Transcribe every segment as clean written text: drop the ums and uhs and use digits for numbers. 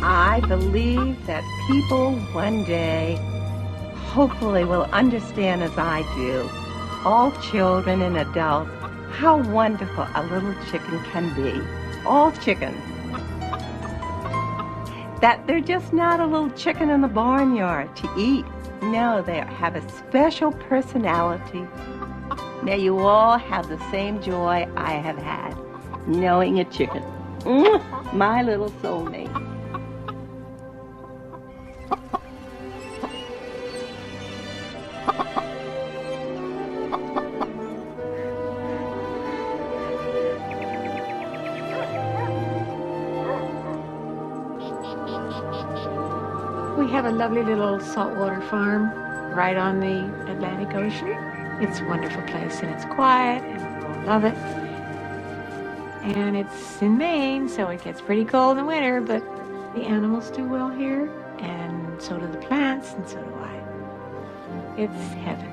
I believe that people one day hopefully will understand as I do, all children and adults, how wonderful a little chicken can be. All chickens. That they're just not a little chicken in the barnyard to eat. No, they have a special personality. Now you all have the same joy I have had, knowing a chicken. My little soulmate. We have a lovely little saltwater farm right on the Atlantic Ocean. It's a wonderful place, and it's quiet, and we all love it. And it's in Maine, so it gets pretty cold in winter, but the animals do well here, and so do the plants, and so do I. It's heaven.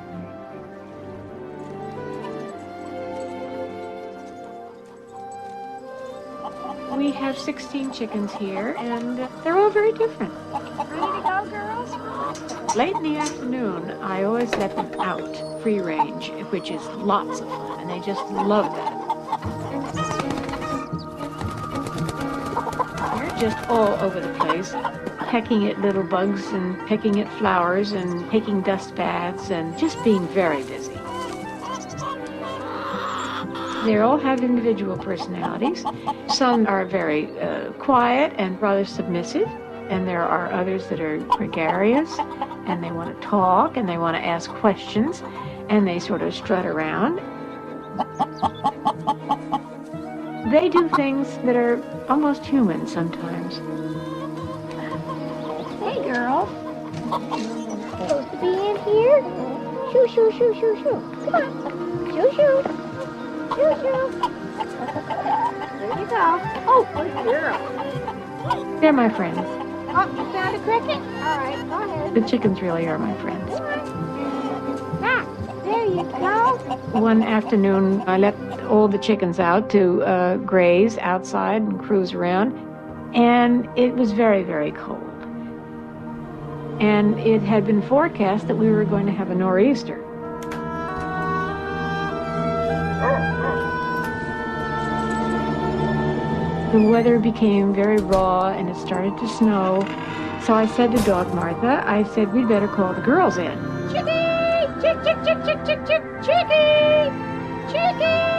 We have 16 chickens here, and they're all very different. Ready to go, girls? Late in the afternoon, I always let them out, free range, which is lots of fun, and they just love that. They're just all over the place, pecking at little bugs and pecking at flowers and taking dust baths and just being very busy. They all have individual personalities. Some are very quiet and rather submissive, and there are others that are gregarious, and they want to talk, and they want to ask questions, and they sort of strut around. They do things that are almost human sometimes. Hey, girls. Supposed to be in here? Shoo, shoo, shoo, shoo, shoo. Come on. Shoo, shoo. Shoo, shoo. There you go. Oh, good girl. They're my friends. Oh, you found a cricket? All right, go ahead. The chickens really are my friends. Ah, there you go. One afternoon, I let all the chickens out to graze outside and cruise around, and it was very, very cold. And it had been forecast that we were going to have a nor'easter. The weather became very raw, and it started to snow. So I said to Dog Martha, I said, we'd better call the girls in. Chickie! Chick, chick, chick, chick, chick, chick, chickie! Chickie!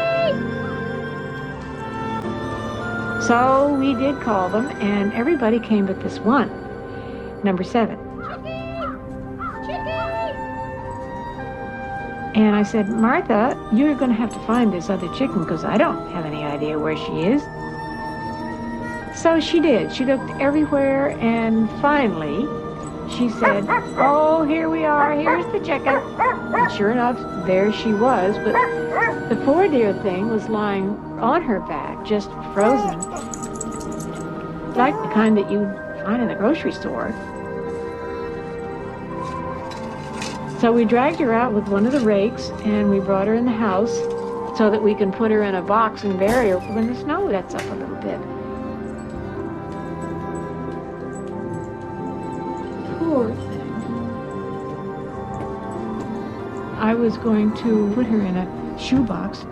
So we did call them, and everybody came but this one, number 7. And I said, Martha, you're going to have to find this other chicken because I don't have any idea where she is. So she did. She looked everywhere, and finally she said, oh, here we are. Here's the chicken. And sure enough, there she was. But the poor dear thing was lying on her back, just frozen, like the kind that you find in the grocery store. So we dragged her out with one of the rakes, and we brought her in the house so that we can put her in a box and bury her when the snow lets up a little bit. Poor thing. I was going to put her in a shoebox,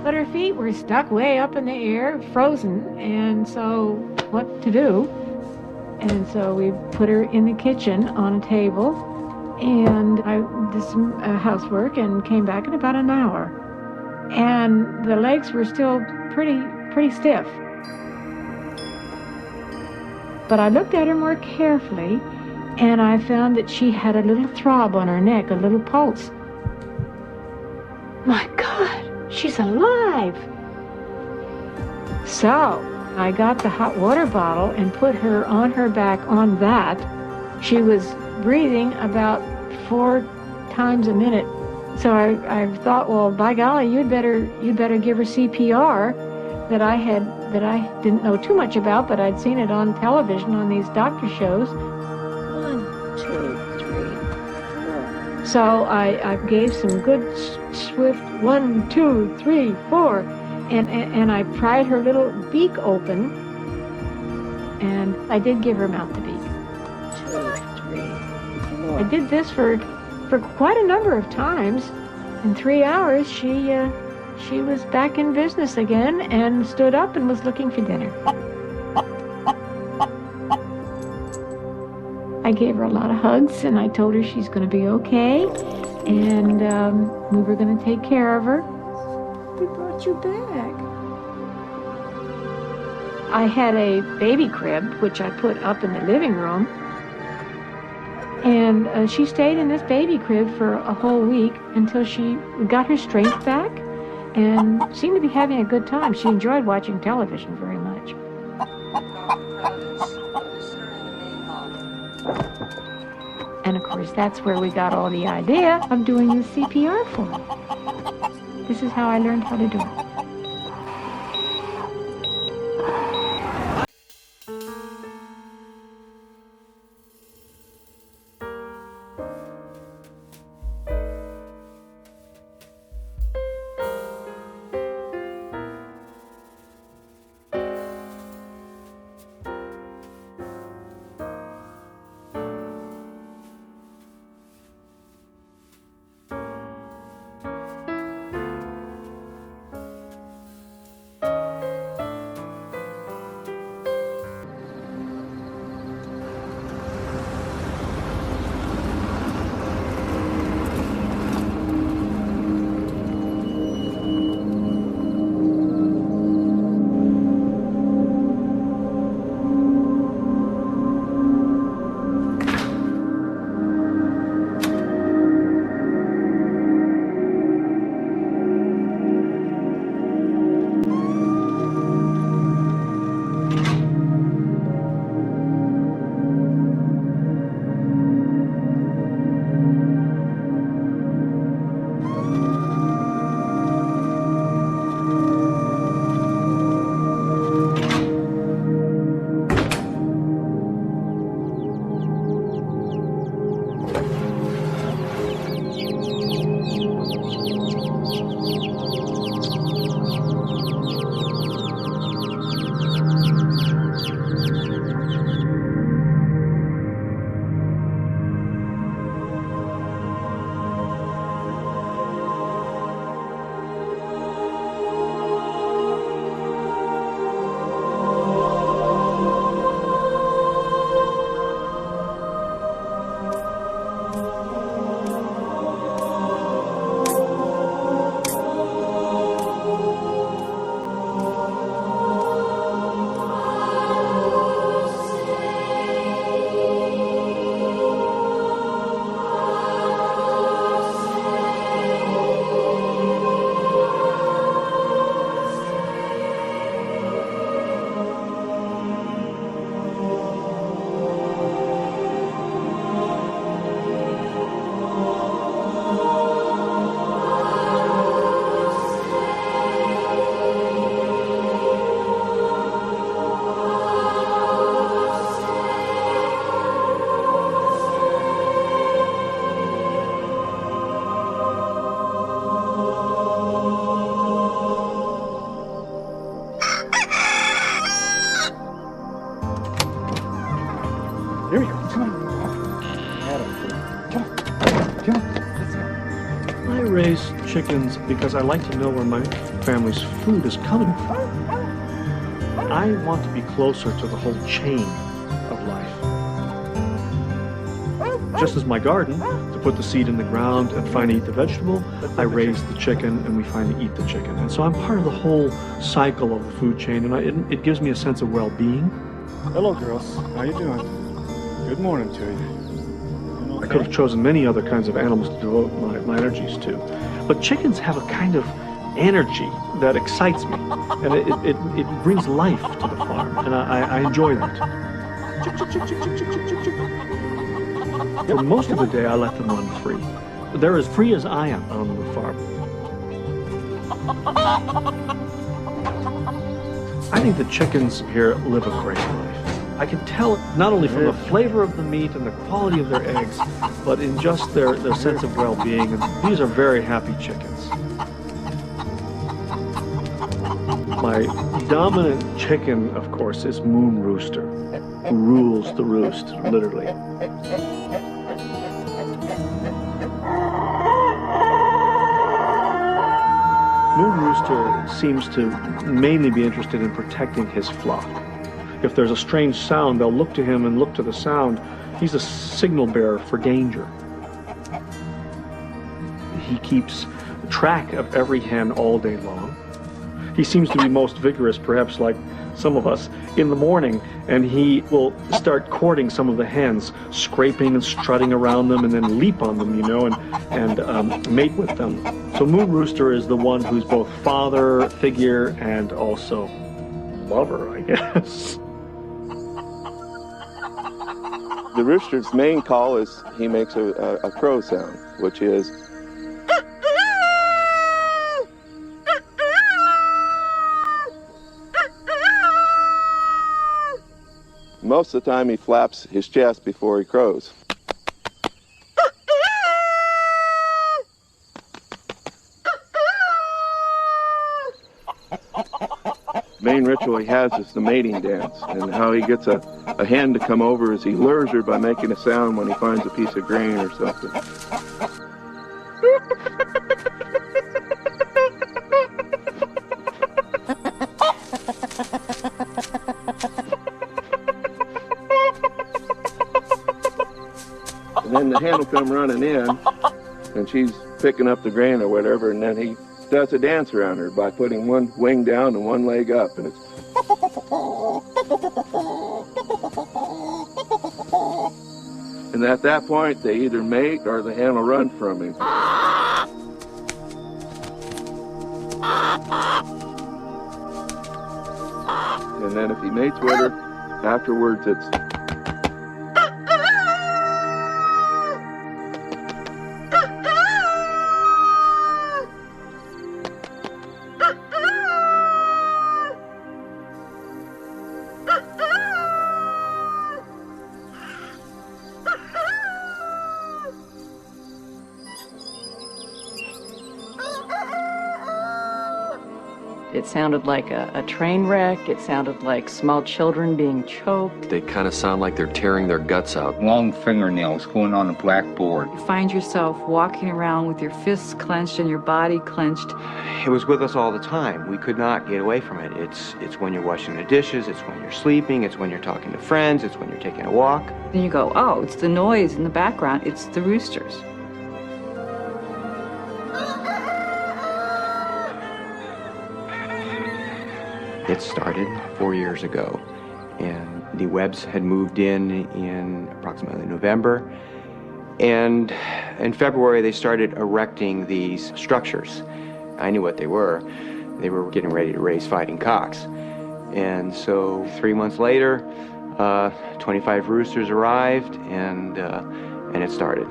but her feet were stuck way up in the air, frozen, and so what to do? And so we put her in the kitchen on a table, and I did some housework and came back in about an hour. And the legs were still pretty stiff. But I looked at her more carefully, and I found that she had a little throb on her neck, a little pulse. My God, she's alive! So I got the hot water bottle and put her on her back on that. She was breathing about 4 times a minute. So I thought, well, by golly, you'd better give her CPR that I didn't know too much about, but I'd seen it on television on these doctor shows. 1, 2, 3, 4. So I gave some good swift 1, 2, 3, 4, and I pried her little beak open, and I did give her mouth to beak. 2, 3, 4. I did this for quite a number of times. In 3 hours, she was back in business again and stood up and was looking for dinner. I gave her a lot of hugs, and I told her she's going to be okay, and we were going to take care of her. We brought you back. I had a baby crib, which I put up in the living room, and she stayed in this baby crib for a whole week until she got her strength back and seemed to be having a good time. She enjoyed watching television very much. And of course, that's where we got all the idea of doing the CPR for her. This is how I learned how to do it. Here we go. Come on. Come on. Come on. Let's go. I raise chickens because I like to know where my family's food is coming from. I want to be closer to the whole chain of life. Just as my garden, to put the seed in the ground and finally eat the vegetable, I raise the chicken and we finally eat the chicken. And so I'm part of the whole cycle of the food chain, and it gives me a sense of well-being. Hello, girls. How you doing? Good morning to you. I could have chosen many other kinds of animals to devote my energies to. But chickens have a kind of energy that excites me, and it brings life to the farm, and I enjoy that. Chick, chick, chick, chick, chick, chick, chick, chick. For most of the day, I let them run free. They're as free as I am on the farm. I think the chickens here live a great life. I can tell not only from the flavor of the meat and the quality of their eggs, but in just their sense of well-being. And these are very happy chickens. My dominant chicken, of course, is Moon Rooster, who rules the roost, literally. Moon Rooster seems to mainly be interested in protecting his flock. If there's a strange sound, they'll look to him and look to the sound. He's a signal bearer for danger. He keeps track of every hen all day long. He seems to be most vigorous, perhaps like some of us, in the morning, and he will start courting some of the hens, scraping and strutting around them, and then leap on them, and mate with them. So Moon Rooster is the one who's both father figure and also lover, I guess. The rooster's main call is he makes a crow sound, which is most of the time he flaps his chest before he crows. Main ritual he has is the mating dance, and how he gets a hen to come over is he lures her by making a sound when he finds a piece of grain or something. And then the hen will come running in, and she's picking up the grain or whatever, and then he does a dance around her by putting one wing down and one leg up, and it's and at that point they either mate or the hen will run from him. And then if he mates with her, afterwards it's It sounded like a train wreck. It sounded like small children being choked. They kind of sound like they're tearing their guts out. Long fingernails going on a blackboard. You find yourself walking around with your fists clenched and your body clenched. It was with us all the time. We could not get away from it. It's when you're washing the dishes, it's when you're sleeping, it's when you're talking to friends, it's when you're taking a walk. Then you go, oh, it's the noise in the background. It's the roosters. It started 4 years ago, and the Webbs had moved in approximately November, and in February they started erecting these structures. I knew what they were. They were getting ready to raise fighting cocks. And so 3 months later, 25 roosters arrived, and it started.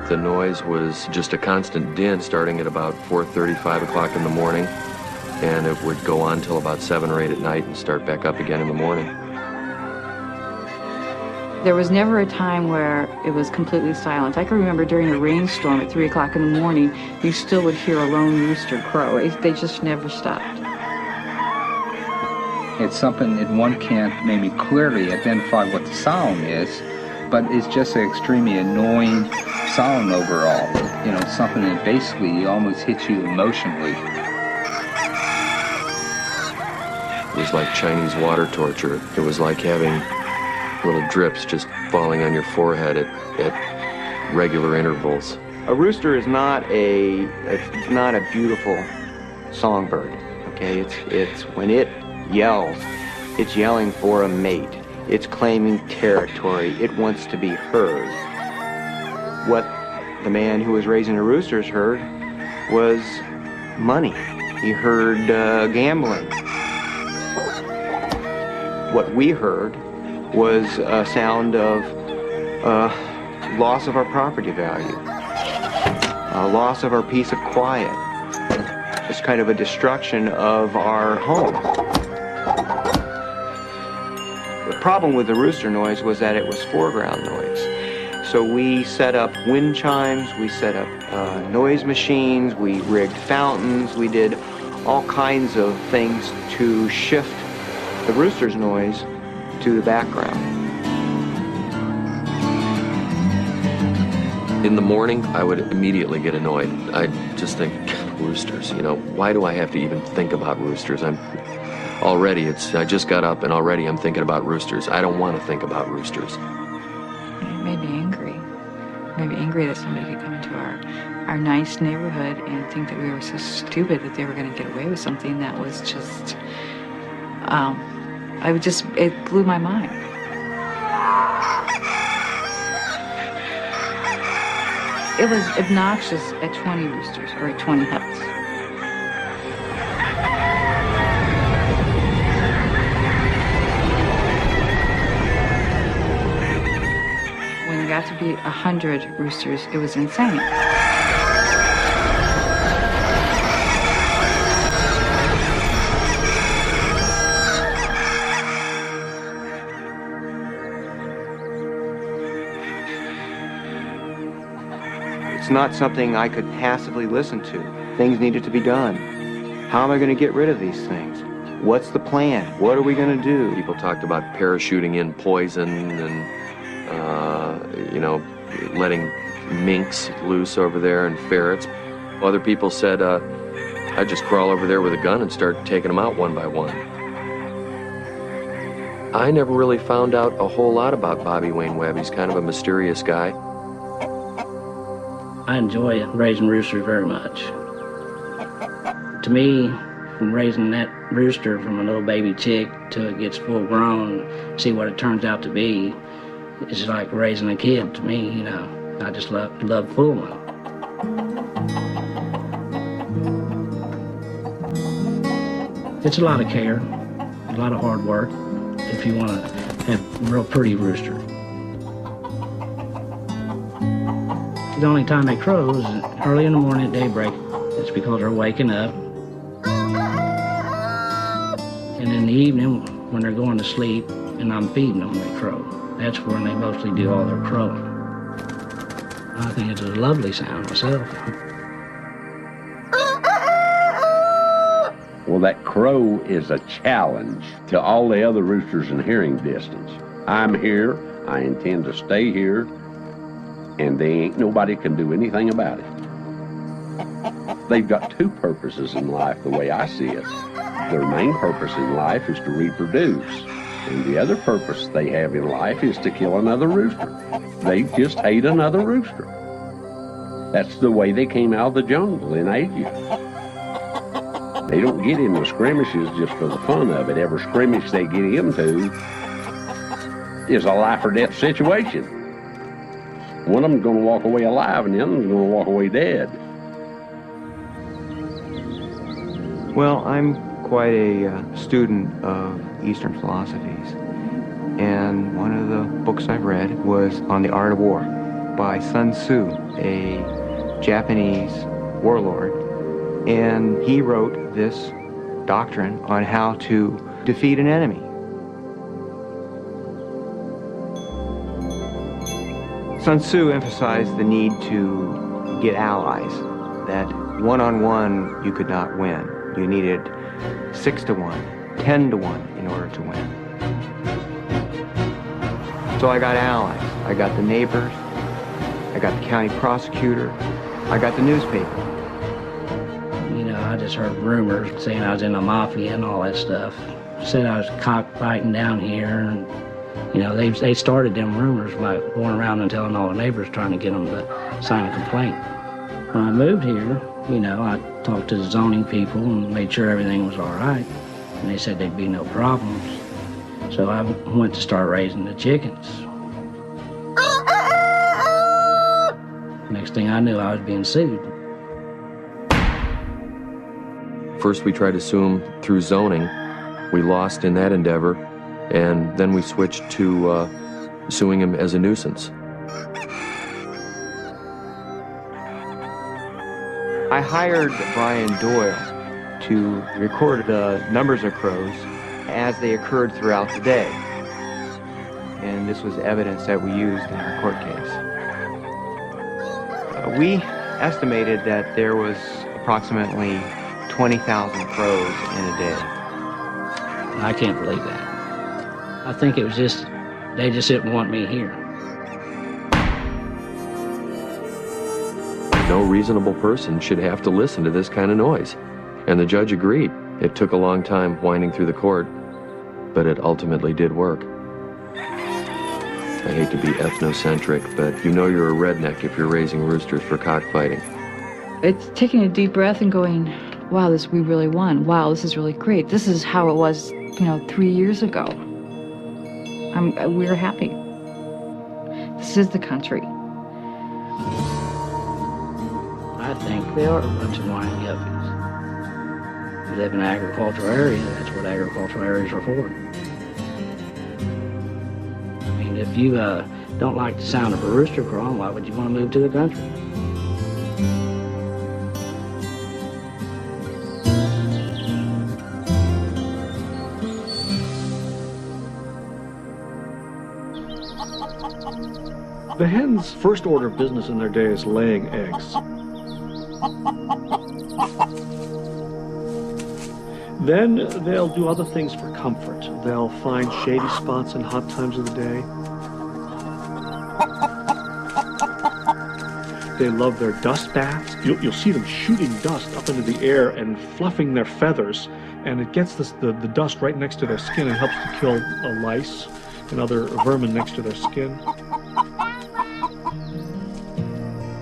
The noise was just a constant din starting at about 4:30, 5 o'clock in the morning. And it would go on till about 7 or 8 at night and start back up again in the morning. There was never a time where it was completely silent. I can remember during a rainstorm at 3 o'clock in the morning, you still would hear a lone rooster crow. They just never stopped. It's something that one can't maybe clearly identify what the sound is, but it's just an extremely annoying sound overall. You know, something that basically almost hits you emotionally. It was like Chinese water torture. It was like having little drips just falling on your forehead at regular intervals. A rooster is not a beautiful songbird. Okay, it's when it yells, it's yelling for a mate. It's claiming territory. It wants to be heard. What the man who was raising the roosters heard was money. He heard gambling. What we heard was a sound of loss of our property value, loss of our peace of quiet, just kind of a destruction of our home. The problem with the rooster noise was that it was foreground noise. So we set up wind chimes, we set up noise machines, we rigged fountains, we did all kinds of things to shift the rooster's noise to the background. In the morning, I would immediately get annoyed. I'd just think, roosters, you know, why do I have to even think about roosters? I just got up and already I'm thinking about roosters. I don't want to think about roosters. It made me angry. It made me angry that somebody could come into our nice neighborhood and think that we were so stupid that they were going to get away with something that was just, it blew my mind. It was obnoxious at 20 roosters or at 20 huts. When it got to be 100 roosters, it was insane. It's not something I could passively listen to. Things needed to be done. How am I going to get rid of these things? What's the plan? What are we going to do? People talked about parachuting in poison and, letting minks loose over there and ferrets. Other people said, I'd just crawl over there with a gun and start taking them out one by one. I never really found out a whole lot about Bobby Wayne Webb. He's kind of a mysterious guy. I enjoy raising roosters very much. To me, from raising that rooster from a little baby chick till it gets full grown, see what it turns out to be, it's like raising a kid to me, you know. I just love fooling them. It's a lot of care, a lot of hard work if you want to have a real pretty rooster. The only time they crow is early in the morning at daybreak. It's because they're waking up. And in the evening, when they're going to sleep and I'm feeding them, they crow. That's when they mostly do all their crowing. I think it's a lovely sound myself. Well, that crow is a challenge to all the other roosters in hearing distance. I'm here, I intend to stay here, and they ain't nobody can do anything about it. They've got two purposes in life, the way I see it. Their main purpose in life is to reproduce, and the other purpose they have in life is to kill another rooster. They just hate another rooster. That's the way they came out of the jungle in Asia. They don't get into skirmishes just for the fun of it. Every skirmish they get into is a life or death situation. One of them's going to walk away alive, and the other one's going to walk away dead. Well, I'm quite a student of Eastern philosophies, and one of the books I've read was On the Art of War by Sun Tzu, a Japanese warlord, and he wrote this doctrine on how to defeat an enemy. Sun Tzu emphasized the need to get allies, that one-on-one you could not win. You needed 6-to-1, 10-to-1 in order to win. So I got allies. I got the neighbors, I got the county prosecutor, I got the newspaper. You know, I just heard rumors saying I was in the mafia and all that stuff. Said I was cockfighting down here, and you know, they started them rumors by going around and telling all the neighbors, trying to get them to sign a complaint. When I moved here, you know, I talked to the zoning people and made sure everything was all right. And they said there'd be no problems. So I went to start raising the chickens. Next thing I knew, I was being sued. First we tried to sue him through zoning. We lost in that endeavor, and then we switched to suing him as a nuisance. I hired Brian Doyle to record the numbers of crows as they occurred throughout the day. And this was evidence that we used in our court case. We estimated that there was approximately 20,000 crows in a day. I can't believe that. I think it was just, they just didn't want me here. No reasonable person should have to listen to this kind of noise. And the judge agreed. It took a long time winding through the court, but it ultimately did work. I hate to be ethnocentric, but you know you're a redneck if you're raising roosters for cockfighting. It's taking a deep breath and going, wow, we really won. Wow, this is really great. This is how it was, 3 years ago. We're happy. This is the country. I think they are a bunch of whiny yuppies. You live in an agricultural area, that's what agricultural areas are for. I mean, if you don't like the sound of a rooster crowing, why would you want to move to the country? The hen's first order of business in their day is laying eggs. Then they'll do other things for comfort. They'll find shady spots in hot times of the day. They love their dust baths. You'll see them shooting dust up into the air and fluffing their feathers, and it gets the dust right next to their skin and helps to kill lice and other vermin next to their skin.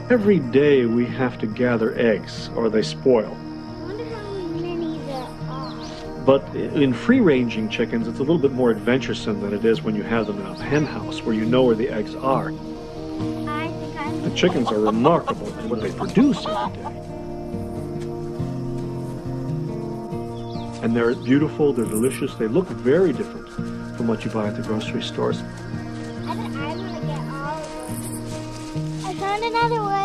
Every day we have to gather eggs or they spoil. But in free-ranging chickens, it's a little bit more adventuresome than it is when you have them in a hen house where you know where the eggs are. The chickens are remarkable in what they produce every day. And they're beautiful, they're delicious, they look very different from what you buy at the grocery stores. I found another one.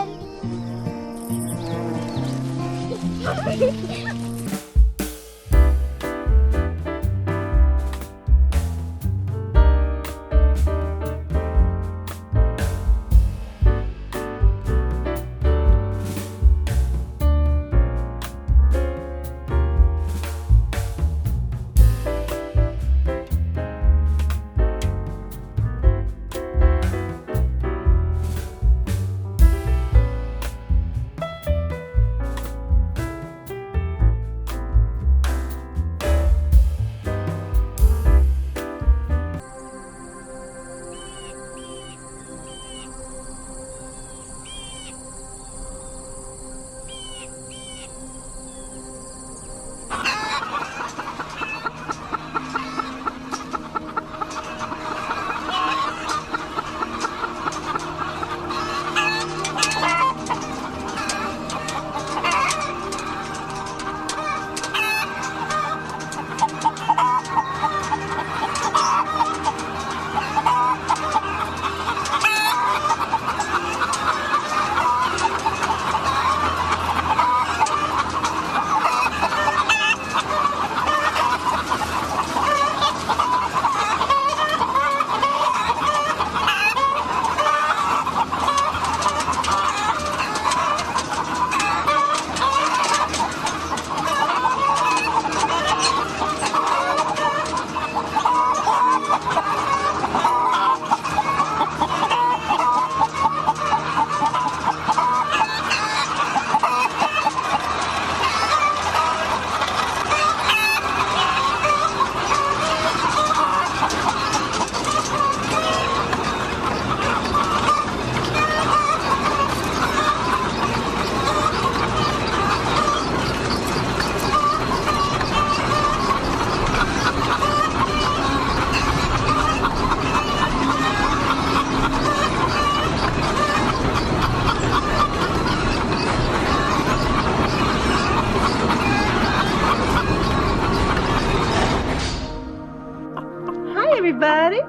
everybody.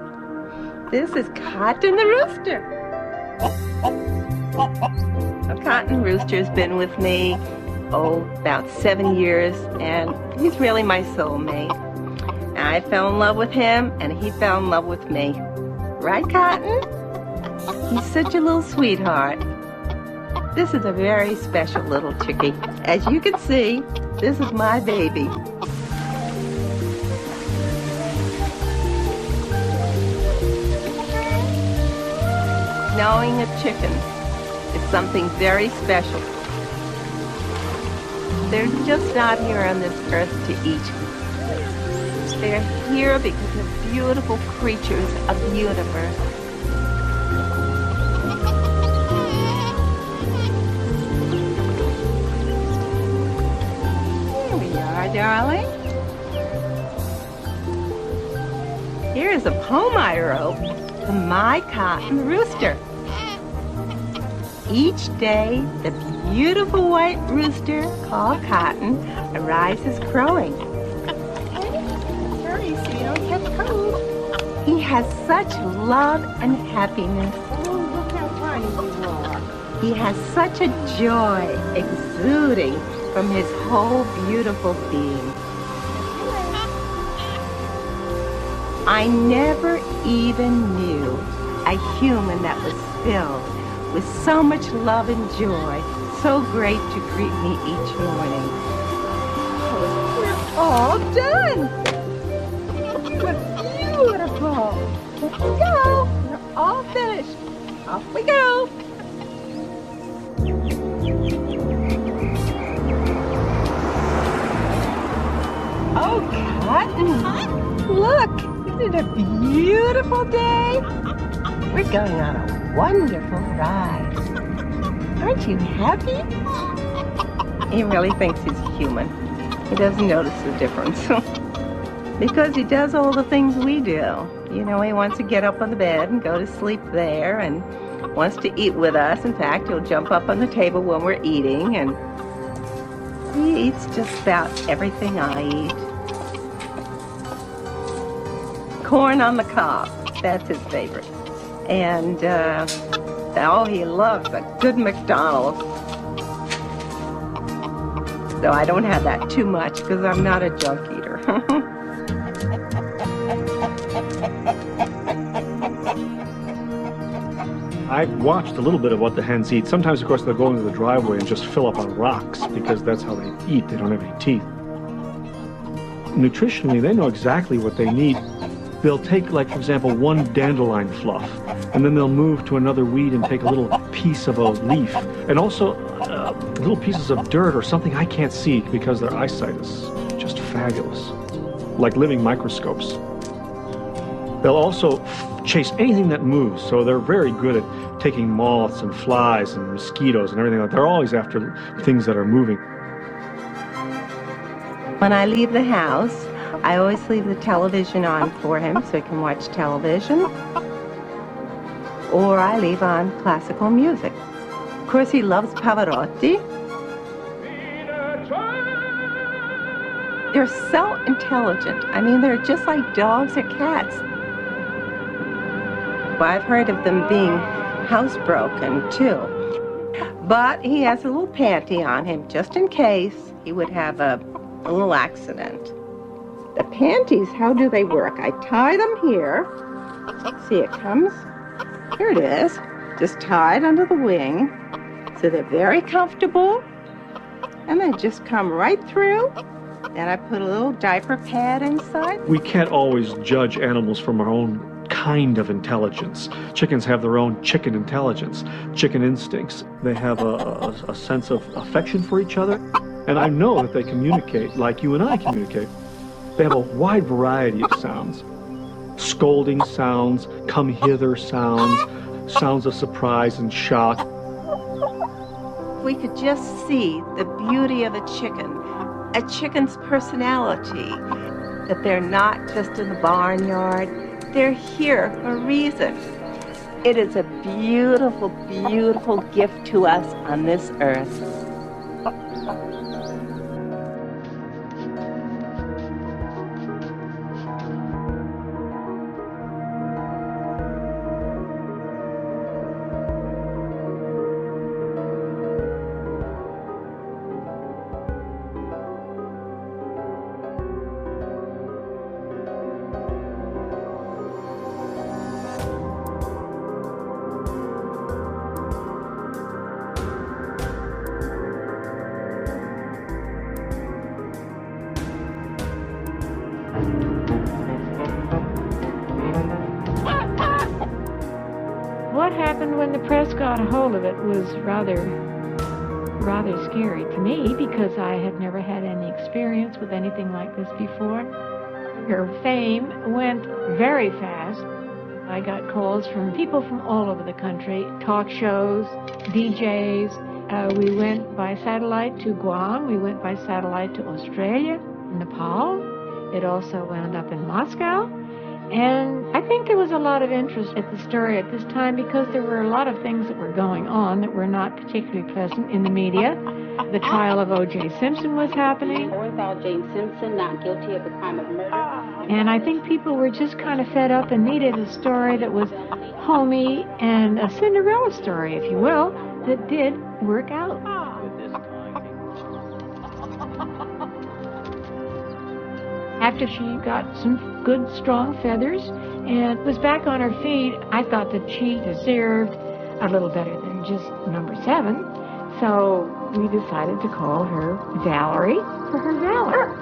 This is Cotton the Rooster. Now, Cotton Rooster's been with me, about 7 years, and he's really my soulmate. I fell in love with him, and he fell in love with me. Right, Cotton? He's such a little sweetheart. This is a very special little chickie. As you can see, This is my baby. Knowing a chicken is something very special. They're just not here on this earth to eat. They're here because they're beautiful creatures of the universe. Here we are, darling. Here's a poem I wrote to my cotton rooster. Each day, the beautiful white rooster called Cotton arises crowing. Hurry so you don't catch cold. He has such love and happiness. Oh, look how funny you are. He has such a joy exuding from his whole beautiful being. I never even knew a human that was filled with so much love and joy, so great to greet me each morning. We're all done. We're beautiful. Let's go. We're all finished. Off we go. Oh, Cotton, look. Isn't it a beautiful day? We're going on a wonderful ride. Aren't you happy? He really thinks he's human. He doesn't notice the difference. Because he does all the things we do. You know, he wants to get up on the bed and go to sleep there and wants to eat with us. In fact, he'll jump up on the table when we're eating, and he eats just about everything I eat. Corn on the cob, that's his favorite. And, oh, he loves a good McDonald's. So I don't have that too much because I'm not a junk eater. I've watched a little bit of what the hens eat. Sometimes, of course, they'll go into the driveway and just fill up on rocks because that's how they eat. They don't have any teeth. Nutritionally, they know exactly what they need. They'll take, like, for example, one dandelion fluff, and then they'll move to another weed and take a little piece of a leaf, and also little pieces of dirt or something I can't see because their eyesight is just fabulous, like living microscopes. They'll also chase anything that moves, so they're very good at taking moths and flies and mosquitoes and everything like that. They're always after things that are moving. When I leave the house, I always leave the television on for him so he can watch television. Or I leave on classical music. Of course, he loves Pavarotti. They're so intelligent. I mean, they're just like dogs or cats. Well, I've heard of them being housebroken, too. But he has a little panty on him just in case he would have a little accident. The panties, how do they work? I tie them here. See, it comes. Here it is. Just tied under the wing. So they're very comfortable. And they just come right through. Then I put a little diaper pad inside. We can't always judge animals from our own kind of intelligence. Chickens have their own chicken intelligence, chicken instincts. They have a sense of affection for each other. And I know that they communicate like you and I communicate. They have a wide variety of sounds. Scolding sounds, come hither sounds, sounds of surprise and shock. We could just see the beauty of a chicken's personality, that they're not just in the barnyard, they're here for a reason. It is a beautiful, beautiful gift to us on this earth. happened when the press got a hold of it was rather scary to me because I had never had any experience with anything like this before. Her fame went very fast. I got calls from people from all over the country, talk shows, DJs. We went by satellite to Guam. We went by satellite to Australia, Nepal. It also wound up in Moscow. And I think there was a lot of interest at the story at this time because there were a lot of things that were going on that were not particularly pleasant in the media. The trial of O.J. Simpson was happening. Orenthal James Simpson, not guilty of the crime of murder. And I think people were just kind of fed up and needed a story that was homey and a Cinderella story, if you will, that did work out. After she got some good, strong feathers and was back on her feet, I thought that she deserved a little better than just number 7. So we decided to call her Valerie for her valor.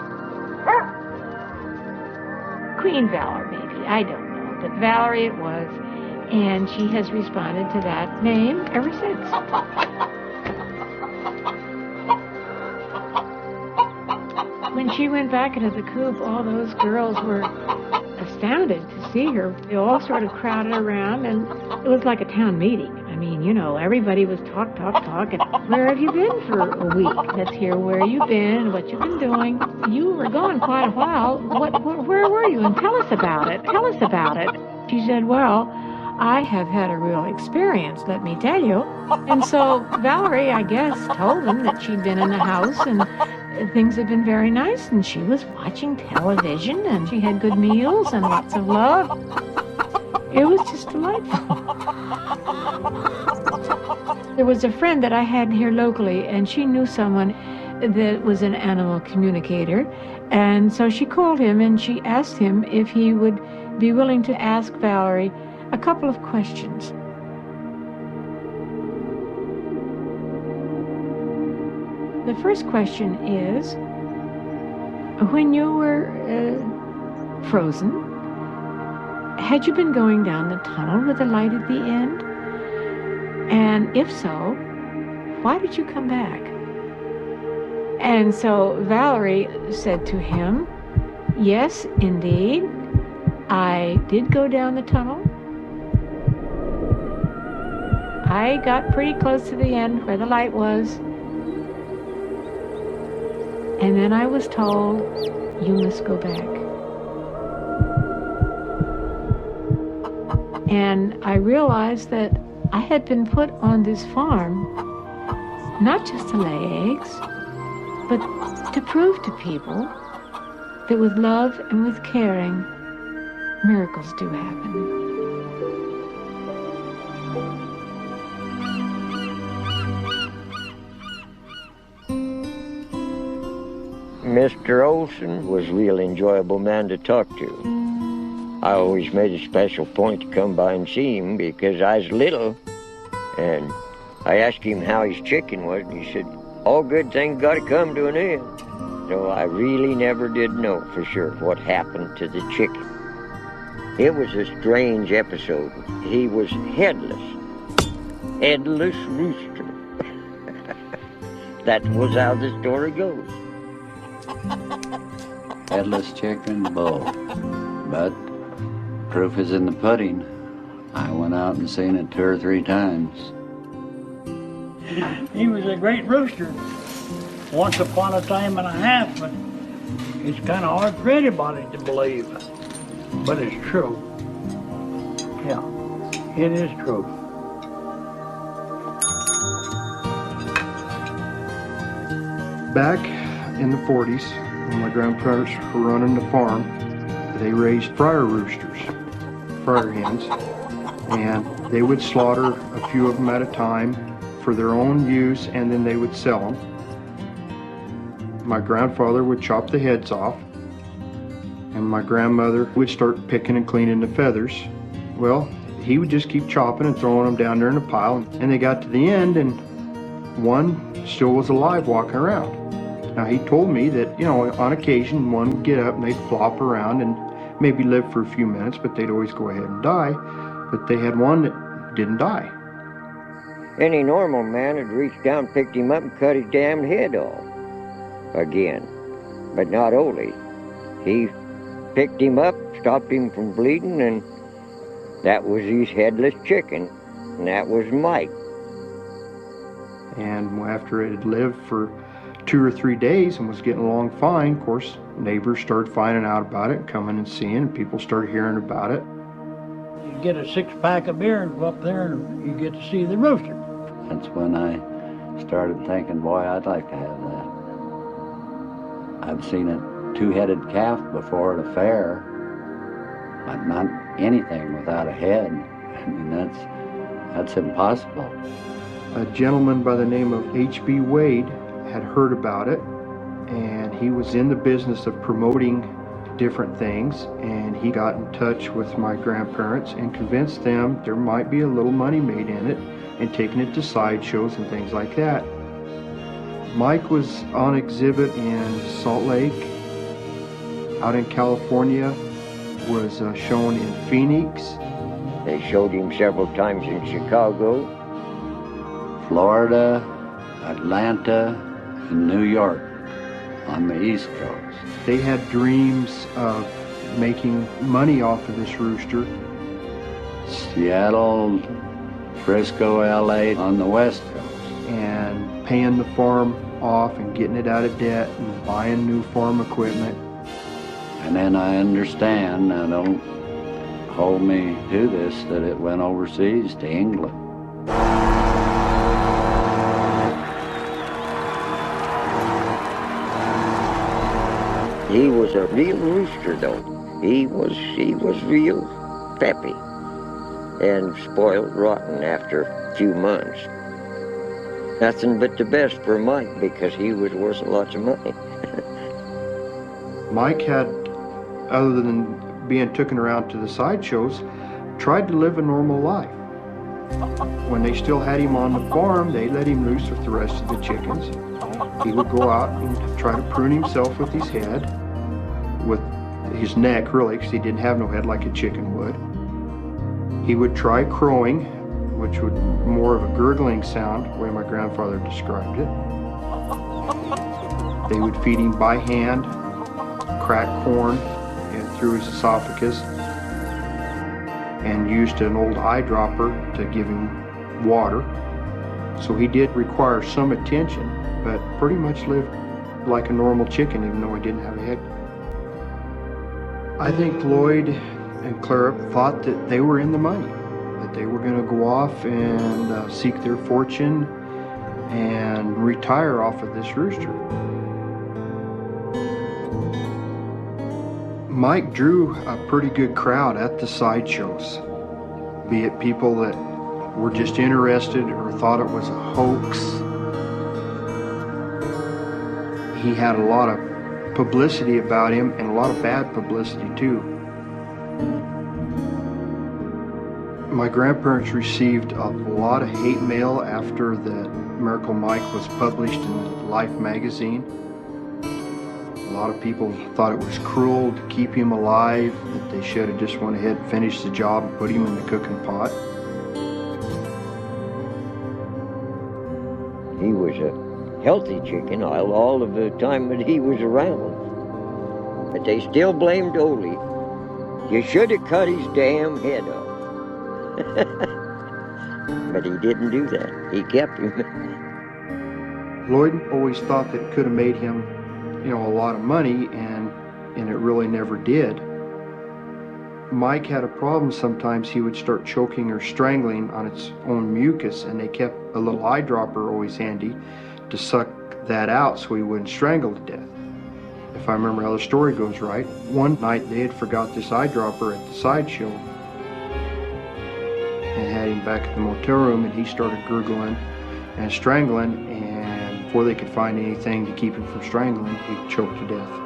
Queen Valor, maybe. I don't know. But Valerie it was. And she has responded to that name ever since. When she went back into the coop, all those girls were astounded to see her. They all sort of crowded around, and it was like a town meeting. I mean, you know, everybody was talk, and where have you been for a week? Let's hear where you've been, what you've been doing. You were gone quite a while. Where were you? And tell us about it. Tell us about it. She said, well, I have had a real experience, let me tell you. And so Valerie, I guess, told them that she'd been in the house and things had been very nice, and she was watching television, and she had good meals and lots of love. It was just delightful. There was a friend that I had here locally, and she knew someone that was an animal communicator, and so she called him and she asked him if he would be willing to ask Valerie a couple of questions. The first question is, when you were frozen, had you been going down the tunnel with a light at the end? And if so, why did you come back? And so Valerie said to him, yes, indeed, I did go down the tunnel. I got pretty close to the end where the light was. And then I was told, you must go back. And I realized that I had been put on this farm not just to lay eggs, but to prove to people that with love and with caring, miracles do happen. Mr. Olson was a real enjoyable man to talk to. I always made a special point to come by and see him because I was little, and I asked him how his chicken was, and he said, all good things got to come to an end. So I really never did know for sure what happened to the chicken. It was a strange episode. He was headless rooster. That was how the story goes. Headless chicken, bull. But proof is in the pudding. I went out and seen it 2 or 3 times. He was a great rooster once upon a time and a half, but it's kind of hard for anybody to believe. But it's true. Yeah, it is true. Back in the 40s, when my grandparents were running the farm, they raised fryer roosters, fryer hens, and they would slaughter a few of them at a time for their own use, and then they would sell them. My grandfather would chop the heads off, and my grandmother would start picking and cleaning the feathers. Well, he would just keep chopping and throwing them down there in a pile, and they got to the end, and one still was alive walking around. Now, he told me that, you know, on occasion, one would get up and they'd flop around and maybe live for a few minutes, but they'd always go ahead and die. But they had one that didn't die. Any normal man had reached down, picked him up, and cut his damned head off again. But not Ole. He picked him up, stopped him from bleeding, and that was his headless chicken, and that was Mike. And after it had lived for 2 or 3 days and was getting along fine, of course, neighbors started finding out about it, coming and seeing, and people started hearing about it. You get a 6-pack of beer and go up there and you get to see the rooster. That's when I started thinking, boy, I'd like to have that. I've seen a 2-headed calf before at a fair, but not anything without a head. I mean, that's impossible. A gentleman by the name of H.B. Wade had heard about it, and he was in the business of promoting different things, and he got in touch with my grandparents and convinced them there might be a little money made in it, and taking it to sideshows and things like that. Mike was on exhibit in Salt Lake, out in California, was shown in Phoenix. They showed him several times in Chicago, Florida, Atlanta, and New York on the East Coast. They had dreams of making money off of this rooster. Seattle, Frisco, LA on the West Coast. And paying the farm off and getting it out of debt and buying new farm equipment. And then I understand, now don't hold me to this, that it went overseas to England. He was a real rooster, though. He was real peppy and spoiled rotten after a few months. Nothing but the best for Mike, because he was worth lots of money. Mike had, other than being taken around to the sideshows, tried to live a normal life. When they still had him on the farm, they let him loose with the rest of the chickens. He would go out and try to prune himself with his head, with his neck really, because he didn't have no head like a chicken would. He would try crowing, which would more of a gurgling sound, the way my grandfather described it. They would feed him by hand, cracked corn and through his esophagus, and used an old eyedropper to give him water. So he did require some attention, but pretty much lived like a normal chicken, even though he didn't have a head. I think Lloyd and Clara thought that they were in the money, that they were going to go off and seek their fortune and retire off of this rooster. Mike drew a pretty good crowd at the sideshows, be it people that were just interested or thought it was a hoax. He had a lot of publicity about him, and a lot of bad publicity too. My grandparents received a lot of hate mail after the Miracle Mike was published in Life magazine. A lot of people thought it was cruel to keep him alive, that they should have just went ahead and finished the job and put him in the cooking pot. He was a healthy chicken all of the time that he was around. But they still blamed Ole. You should have cut his damn head off. But he didn't do that. He kept him. Lloyd always thought that it could have made him, a lot of money, and it really never did. Mike had a problem. Sometimes he would start choking or strangling on its own mucus, and they kept a little eyedropper always handy to suck that out so he wouldn't strangle to death. If I remember how the story goes right, one night they had forgot this eyedropper at the sideshow and had him back at the motel room, and he started gurgling and strangling, and before they could find anything to keep him from strangling, he choked to death.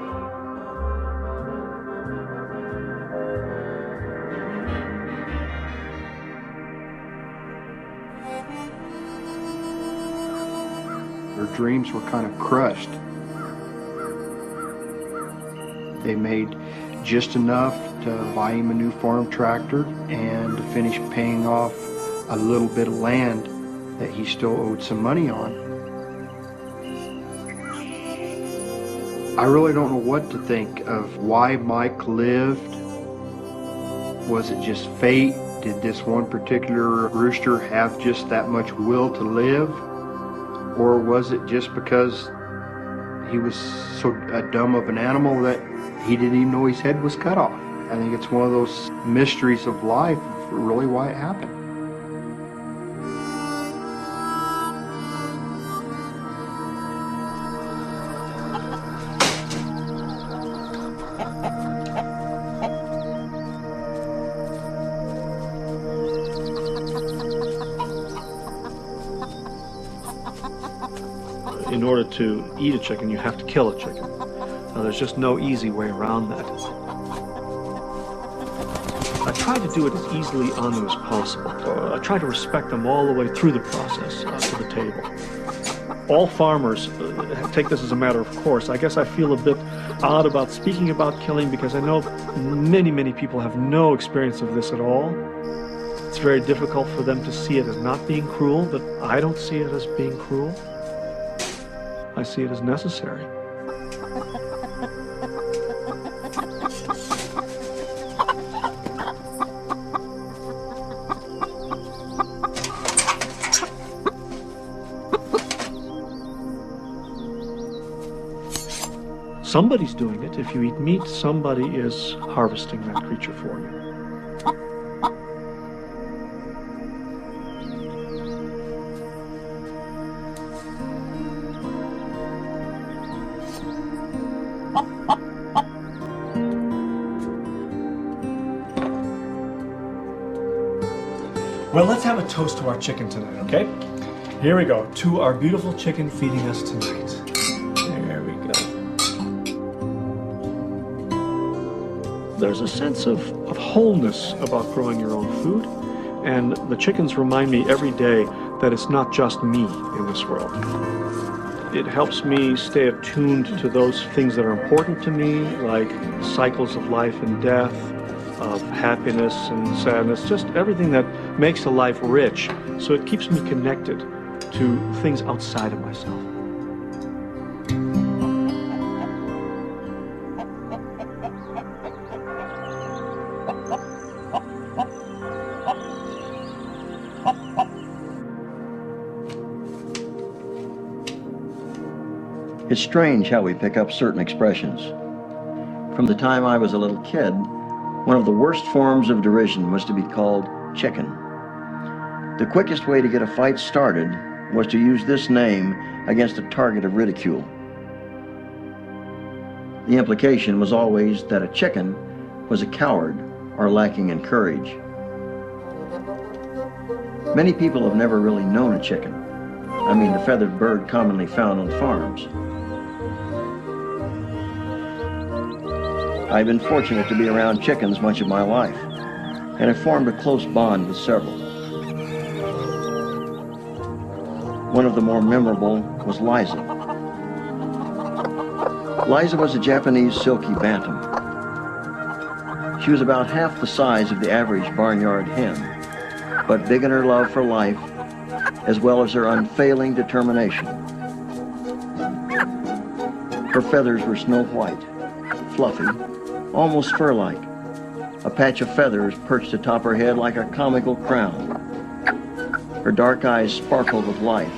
Their dreams were kind of crushed. They made just enough to buy him a new farm tractor and to finish paying off a little bit of land that he still owed some money on. I really don't know what to think of why Mike lived. Was it just fate? Did this one particular rooster have just that much will to live? Or was it just because he was so dumb of an animal that he didn't even know his head was cut off? I think it's one of those mysteries of life, really why it happened. In order to eat a chicken, you have to kill a chicken. There's just no easy way around that. I try to do it as easily on them as possible. I try to respect them all the way through the process to the table. All farmers take this as a matter of course. I guess I feel a bit odd about speaking about killing because I know many people have no experience of this at all. It's very difficult for them to see it as not being cruel, but I don't see it as being cruel. I see it as necessary. Somebody's doing it. If you eat meat, somebody is harvesting that creature for you. Well, let's have a toast to our chicken tonight, okay? Here we go, to our beautiful chicken feeding us tonight. There we go. There's a sense of wholeness about growing your own food, and the chickens remind me every day that it's not just me in this world. It helps me stay attuned to those things that are important to me, like cycles of life and death, of happiness and sadness, just everything that makes a life rich, so it keeps me connected to things outside of myself. It's strange how we pick up certain expressions. From the time I was a little kid, one of the worst forms of derision was to be called chicken. The quickest way to get a fight started was to use this name against a target of ridicule. The implication was always that a chicken was a coward or lacking in courage. Many people have never really known a chicken. I mean the feathered bird commonly found on farms. I've been fortunate to be around chickens much of my life, and have formed a close bond with several. One of the more memorable was Liza. Liza was a Japanese silky bantam. She was about half the size of the average barnyard hen, but big in her love for life, as well as her unfailing determination. Her feathers were snow white, fluffy, almost fur-like. A patch of feathers perched atop her head like a comical crown. Her dark eyes sparkled with life,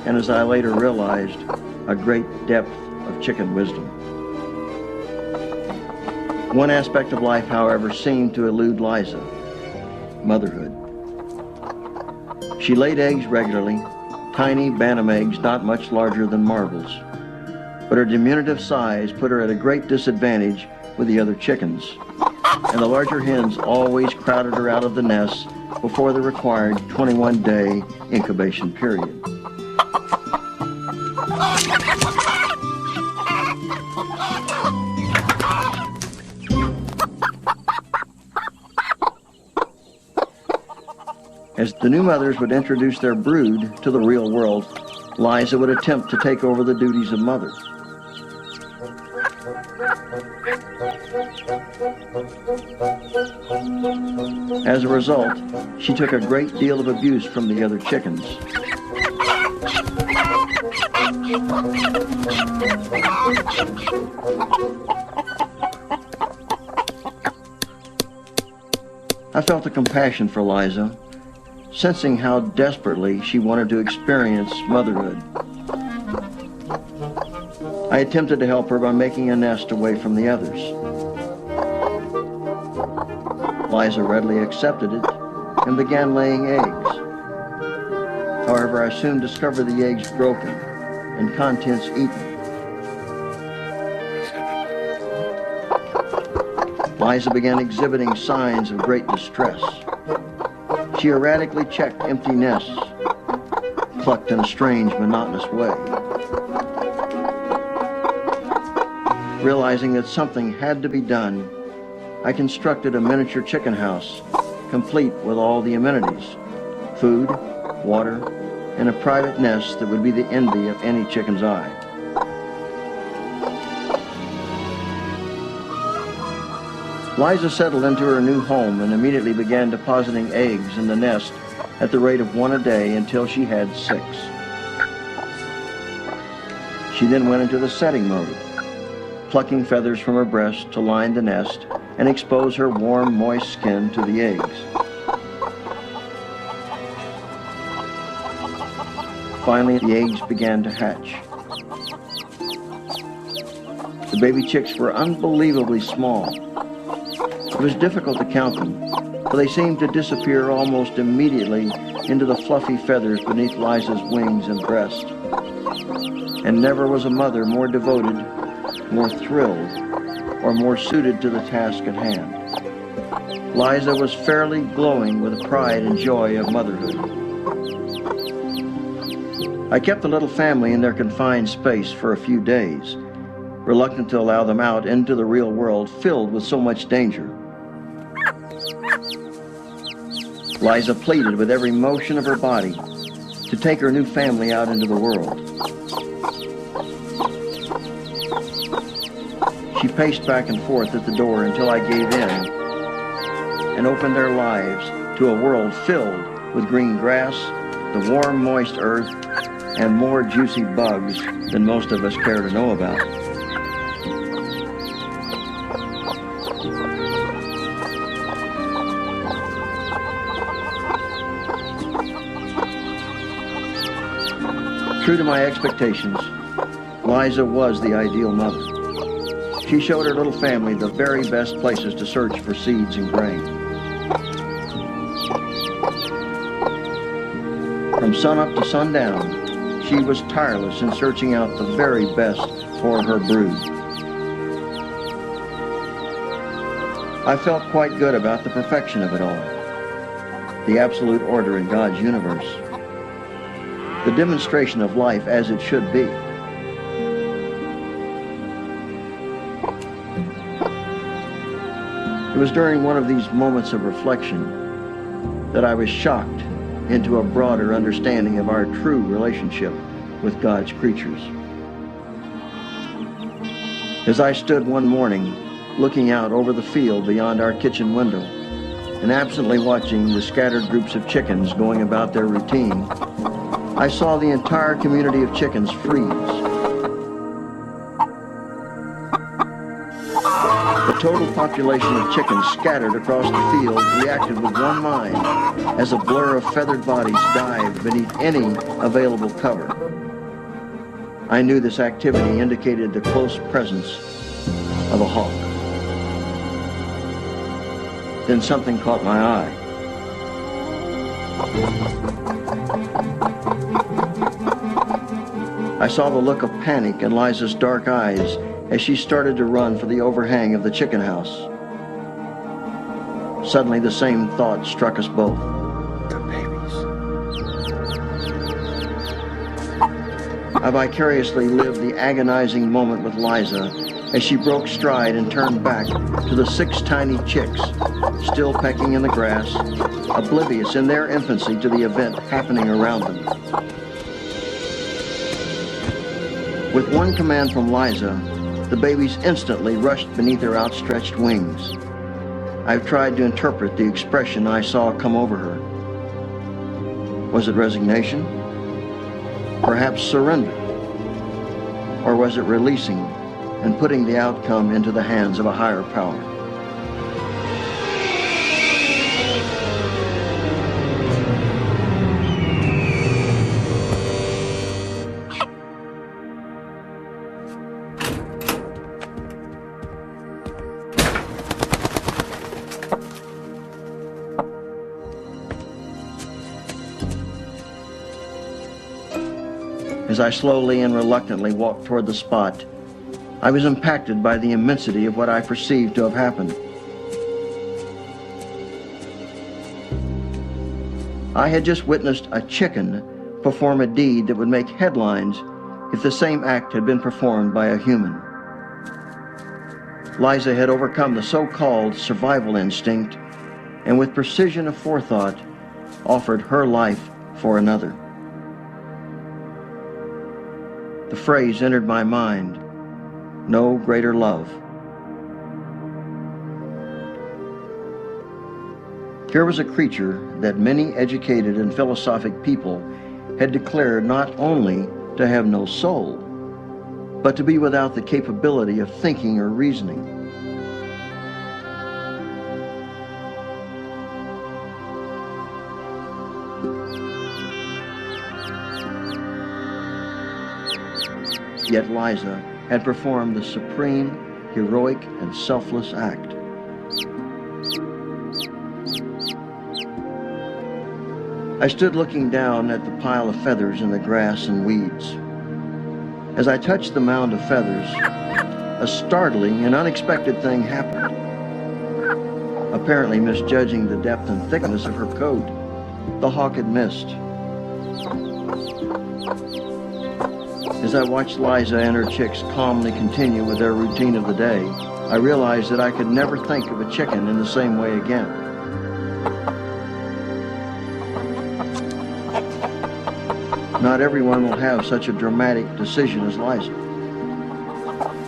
and as I later realized, a great depth of chicken wisdom. One aspect of life, however, seemed to elude Liza: motherhood. She laid eggs regularly, tiny bantam eggs not much larger than marbles. But her diminutive size put her at a great disadvantage with the other chickens, and the larger hens always crowded her out of the nest before the required 21-day incubation period. As the new mothers would introduce their brood to the real world, Liza would attempt to take over the duties of mother. As a result, she took a great deal of abuse from the other chickens. I felt a compassion for Liza, sensing how desperately she wanted to experience motherhood. I attempted to help her by making a nest away from the others. Liza readily accepted it and began laying eggs. However, I soon discovered the eggs broken and contents eaten. Liza began exhibiting signs of great distress. She erratically checked empty nests, clucked in a strange, monotonous way. Realizing that something had to be done, I constructed a miniature chicken house, complete with all the amenities: food, water, and a private nest that would be the envy of any chicken's eye. Liza settled into her new home and immediately began depositing eggs in the nest at the rate of 1 a day until she had 6. She then went into the setting mode, plucking feathers from her breast to line the nest and expose her warm, moist skin to the eggs. Finally, the eggs began to hatch. The baby chicks were unbelievably small. It was difficult to count them, for they seemed to disappear almost immediately into the fluffy feathers beneath Liza's wings and breast. And never was a mother more devoted, more thrilled, or more suited to the task at hand. Liza was fairly glowing with the pride and joy of motherhood. I kept the little family in their confined space for a few days, reluctant to allow them out into the real world filled with so much danger. Liza pleaded with every motion of her body to take her new family out into the world. She paced back and forth at the door until I gave in and opened their lives to a world filled with green grass, the warm, moist earth, and more juicy bugs than most of us care to know about. True to my expectations, Liza was the ideal mother. She showed her little family the very best places to search for seeds and grain. From sunup to sundown, she was tireless in searching out the very best for her brood. I felt quite good about the perfection of it all, the absolute order in God's universe, the demonstration of life as it should be. It was during one of these moments of reflection that I was shocked into a broader understanding of our true relationship with God's creatures. As I stood one morning looking out over the field beyond our kitchen window and absently watching the scattered groups of chickens going about their routine, I saw the entire community of chickens freeze. The total population of chickens scattered across the field reacted with one mind as a blur of feathered bodies dived beneath any available cover. I knew this activity indicated the close presence of a hawk. Then something caught my eye. I saw the look of panic in Liza's dark eyes as she started to run for the overhang of the chicken house. Suddenly, the same thought struck us both. They're babies. I vicariously lived the agonizing moment with Liza as she broke stride and turned back to the 6 tiny chicks, still pecking in the grass, oblivious in their infancy to the event happening around them. With one command from Liza, the babies instantly rushed beneath her outstretched wings. I've tried to interpret the expression I saw come over her. Was it resignation? Perhaps surrender? Or was it releasing and putting the outcome into the hands of a higher power? As I slowly and reluctantly walked toward the spot, I was impacted by the immensity of what I perceived to have happened. I had just witnessed a chicken perform a deed that would make headlines if the same act had been performed by a human. Liza had overcome the so-called survival instinct and with precision of forethought offered her life for another. The phrase entered my mind, no greater love. Here was a creature that many educated and philosophic people had declared not only to have no soul, but to be without the capability of thinking or reasoning. Yet Liza had performed the supreme, heroic, and selfless act. I stood looking down at the pile of feathers in the grass and weeds. As I touched the mound of feathers, a startling and unexpected thing happened. Apparently misjudging the depth and thickness of her coat, the hawk had missed. As I watched Liza and her chicks calmly continue with their routine of the day, I realized that I could never think of a chicken in the same way again. Not everyone will have such a dramatic decision as Liza.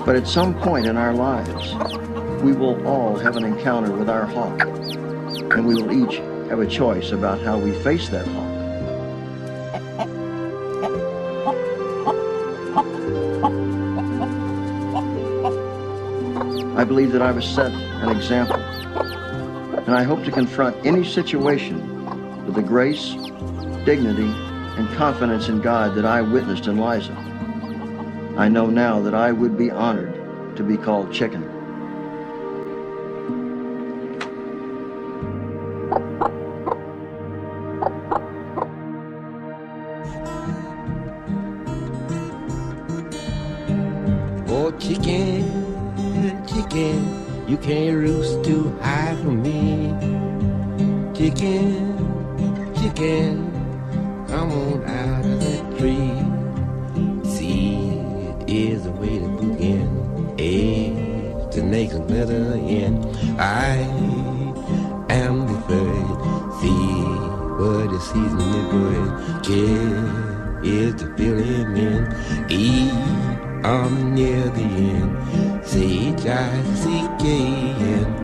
But at some point in our lives, we will all have an encounter with our hawk, and we will each have a choice about how we face that hawk. I believe that I was set an example, and I hope to confront any situation with the grace, dignity, and confidence in God that I witnessed in Liza. I know now that I would be honored to be called chicken. Oh, chicken. Chicken, you can't roost too high for me. Chicken, chicken, come on out of that tree. See, it is a way to begin. Eggs to make a letter in. I am the bird. See what the season is good. Care is to fill him in. Eat, I'm near the end. C-H-I-C-K-N.